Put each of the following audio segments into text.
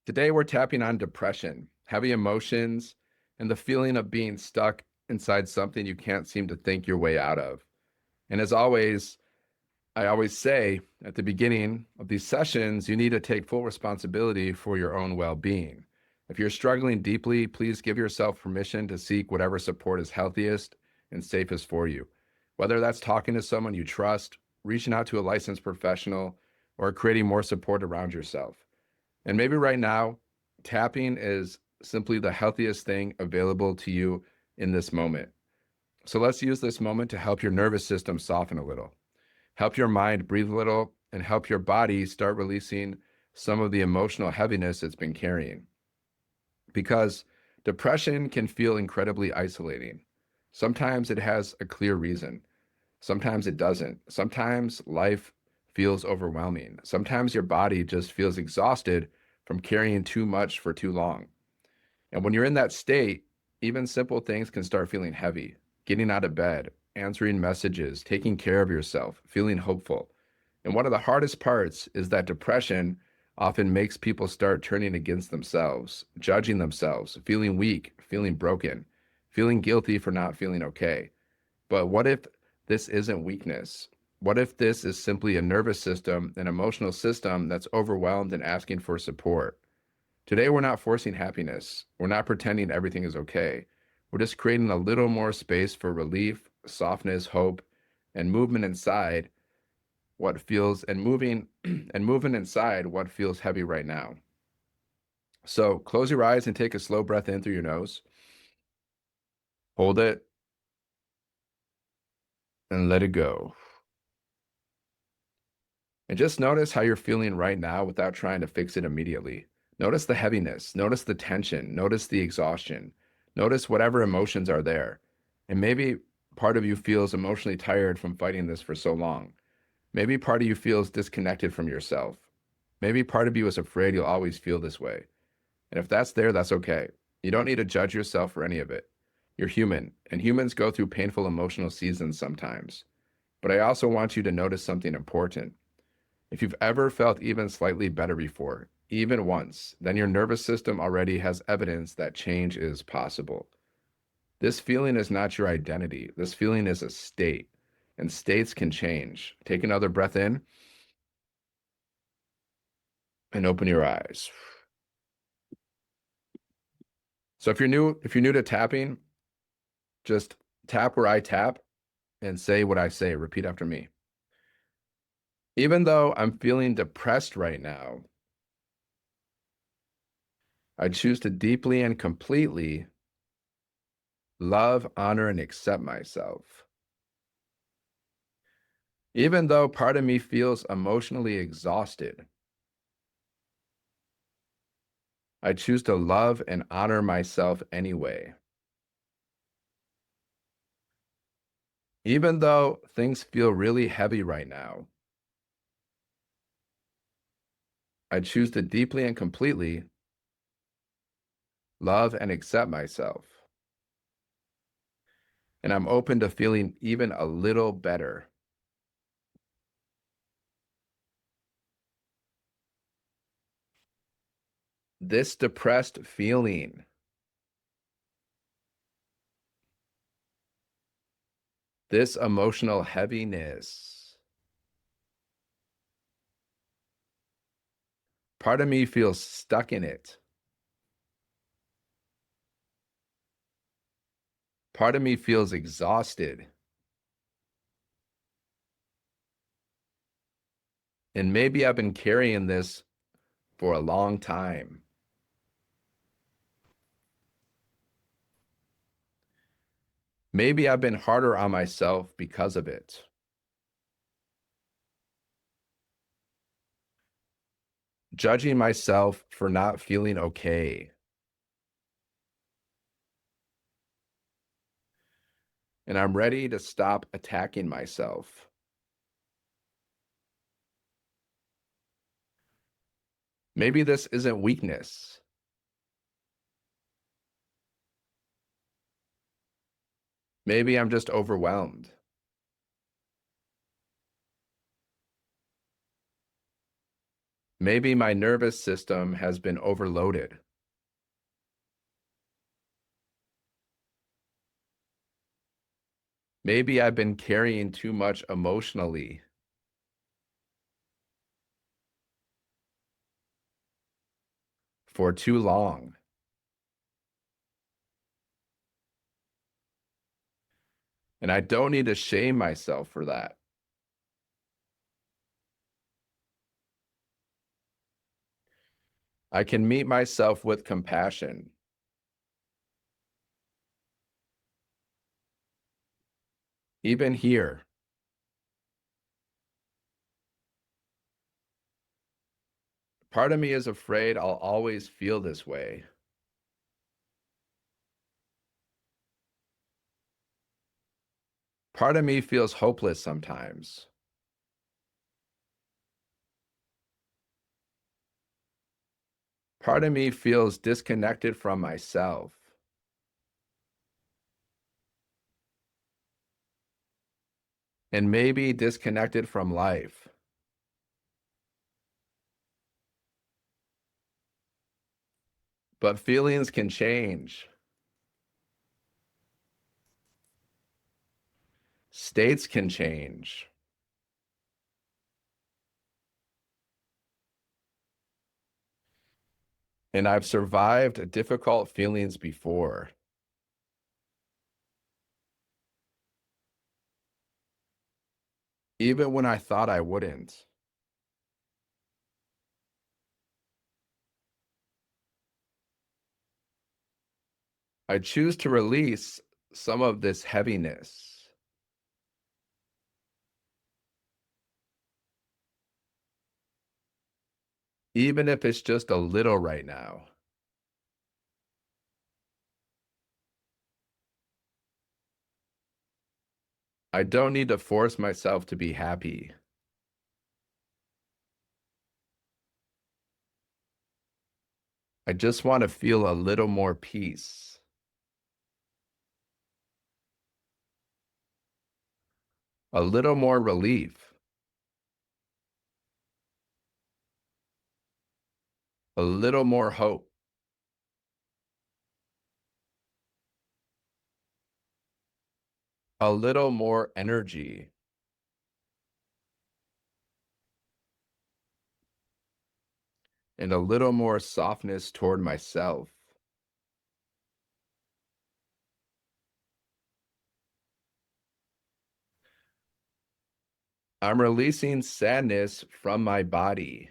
Today, we're tapping on depression, heavy emotions, and the feeling of being stuck inside something you can't seem to think your way out of. And as always, I always say at the beginning of these sessions, you need to take full responsibility for your own well being. If you're struggling deeply, please give yourself permission to seek whatever support is healthiest and safest for you. Whether that's talking to someone you trust, reaching out to a licensed professional, or creating more support around yourself. And maybe right now, tapping is simply the healthiest thing available to you in this moment. So let's use this moment to help your nervous system soften a little, help your mind breathe a little, and help your body start releasing some of the emotional heaviness it's been carrying. Because depression can feel incredibly isolating. Sometimes it has a clear reason. Sometimes it doesn't. Sometimes life feels overwhelming. Sometimes your body just feels exhausted from carrying too much for too long. And when you're in that state, even simple things can start feeling heavy. Getting out of bed, answering messages, taking care of yourself, feeling hopeful. And one of the hardest parts is that depression often makes people start turning against themselves, judging themselves, feeling weak, feeling broken, feeling guilty for not feeling okay. But what if this isn't weakness? What if this is simply a nervous system, an emotional system that's overwhelmed and asking for support? Today, we're not forcing happiness. We're not pretending everything is okay. We're just creating a little more space for relief, softness, hope, and movement inside what feels and moving and moving inside what feels heavy right now. So close your eyes and take a slow breath in through your nose. Hold it and let it go. And just notice how you're feeling right now without trying to fix it immediately. Notice the heaviness, notice the tension, notice the exhaustion, notice whatever emotions are there. And maybe part of you feels emotionally tired from fighting this for so long. Maybe part of you feels disconnected from yourself. Maybe part of you is afraid you'll always feel this way. And if that's there, that's okay. You don't need to judge yourself for any of it. You're human, and humans go through painful emotional seasons sometimes. But I also want you to notice something important. If you've ever felt even slightly better before, even once, then your nervous system already has evidence that change is possible. This feeling is not your identity. This feeling is a state, and states can change. Take another breath in and open your eyes. So if you're new to tapping, just tap where I tap and say what I say. Repeat after me. Even though I'm feeling depressed right now, I choose to deeply and completely love, honor, and accept myself. Even though part of me feels emotionally exhausted, I choose to love and honor myself anyway. Even though things feel really heavy right now, I choose to deeply and completely love and accept myself. And I'm open to feeling even a little better. This depressed feeling, this emotional heaviness, part of me feels stuck in it. Part of me feels exhausted. And maybe I've been carrying this for a long time. Maybe I've been harder on myself because of it. Judging myself for not feeling okay. And I'm ready to stop attacking myself. Maybe this isn't weakness. Maybe I'm just overwhelmed. Maybe my nervous system has been overloaded. Maybe I've been carrying too much emotionally. For too long. And I don't need to shame myself for that. I can meet myself with compassion. Even here, part of me is afraid I'll always feel this way. Part of me feels hopeless sometimes. Part of me feels disconnected from myself. And maybe disconnected from life. But feelings can change. States can change. And I've survived difficult feelings before. Even when I thought I wouldn't. I choose to release some of this heaviness. Even if it's just a little right now. I don't need to force myself to be happy. I just want to feel a little more peace, a little more relief, a little more hope, a little more energy, and a little more softness toward myself. I'm releasing sadness from my body,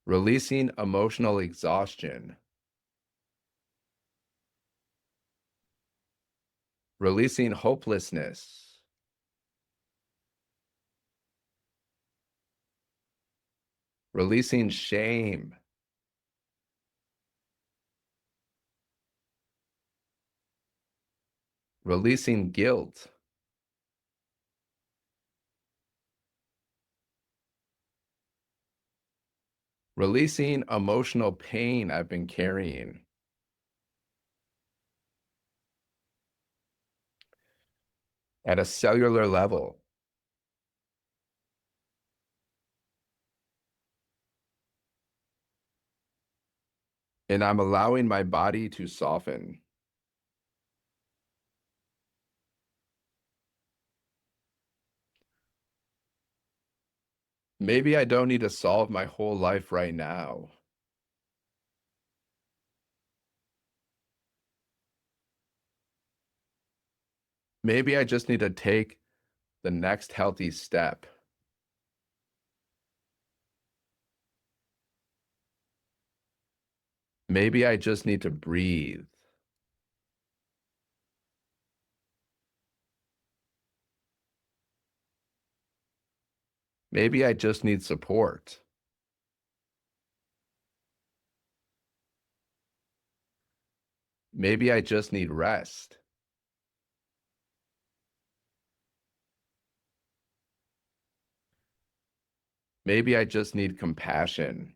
releasing emotional exhaustion, releasing hopelessness, releasing shame, releasing guilt, releasing emotional pain I've been carrying at a cellular level. And I'm allowing my body to soften. Maybe I don't need to solve my whole life right now. Maybe I just need to take the next healthy step. Maybe I just need to breathe. Maybe I just need support. Maybe I just need rest. Maybe I just need compassion.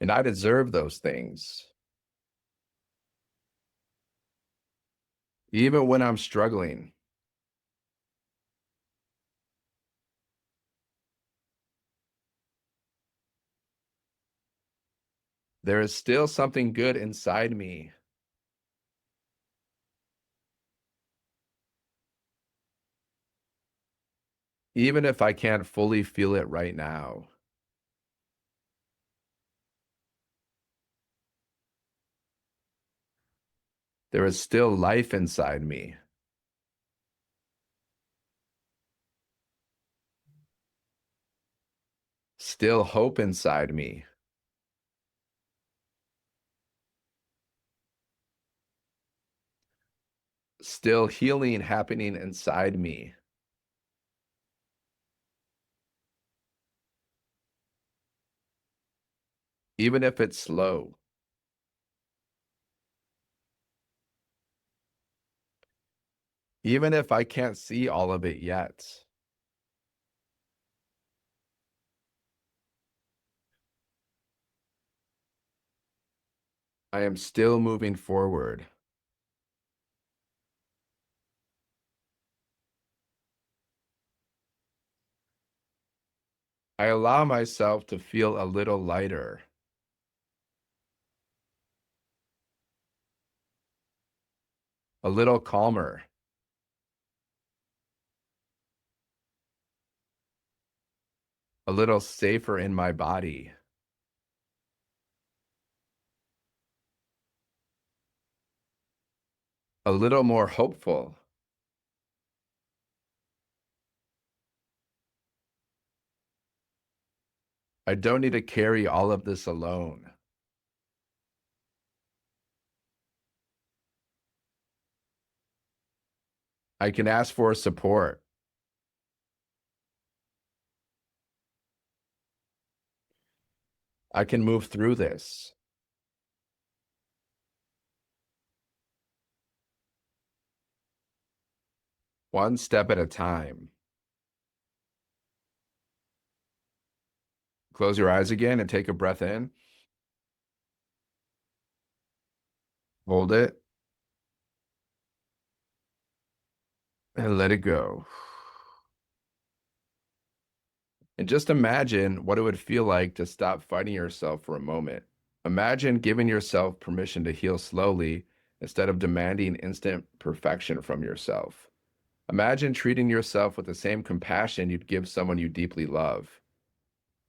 And I deserve those things. Even when I'm struggling, there is still something good inside me. Even if I can't fully feel it right now, there is still life inside me, still hope inside me, still healing happening inside me. Even if it's slow, even if I can't see all of it yet, I am still moving forward. I allow myself to feel a little lighter, a little calmer, a little safer in my body, a little more hopeful. I don't need to carry all of this alone. I can ask for support. I can move through this one step at a time. Close your eyes again and take a breath in. Hold it and let it go. And just imagine what it would feel like to stop fighting yourself for a moment. Imagine giving yourself permission to heal slowly instead of demanding instant perfection from yourself. Imagine treating yourself with the same compassion you'd give someone you deeply love.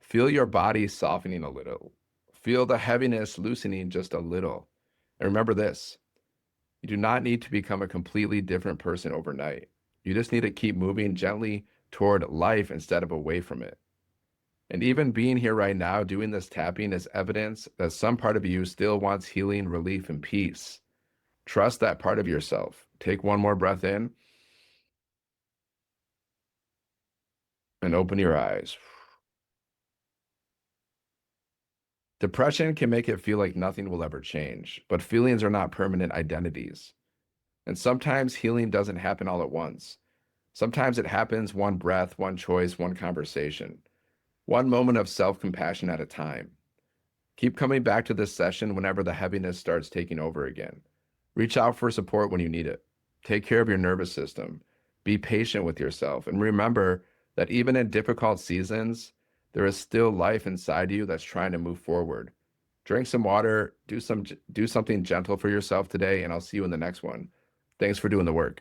Feel your body softening a little. Feel the heaviness loosening just a little. And remember this, you do not need to become a completely different person overnight. You just need to keep moving gently toward life instead of away from it. And even being here right now, doing this tapping is evidence that some part of you still wants healing, relief, and peace. Trust that part of yourself. Take one more breath in and open your eyes. Depression can make it feel like nothing will ever change, but feelings are not permanent identities. And sometimes healing doesn't happen all at once. Sometimes it happens one breath, one choice, one conversation, one moment of self compassion at a time. Keep coming back to this session whenever the heaviness starts taking over again. Reach out for support when you need it. Take care of your nervous system. Be patient with yourself. And remember that even in difficult seasons, there is still life inside you that's trying to move forward. Drink some water, do something gentle for yourself today, and I'll see you in the next one. Thanks for doing the work.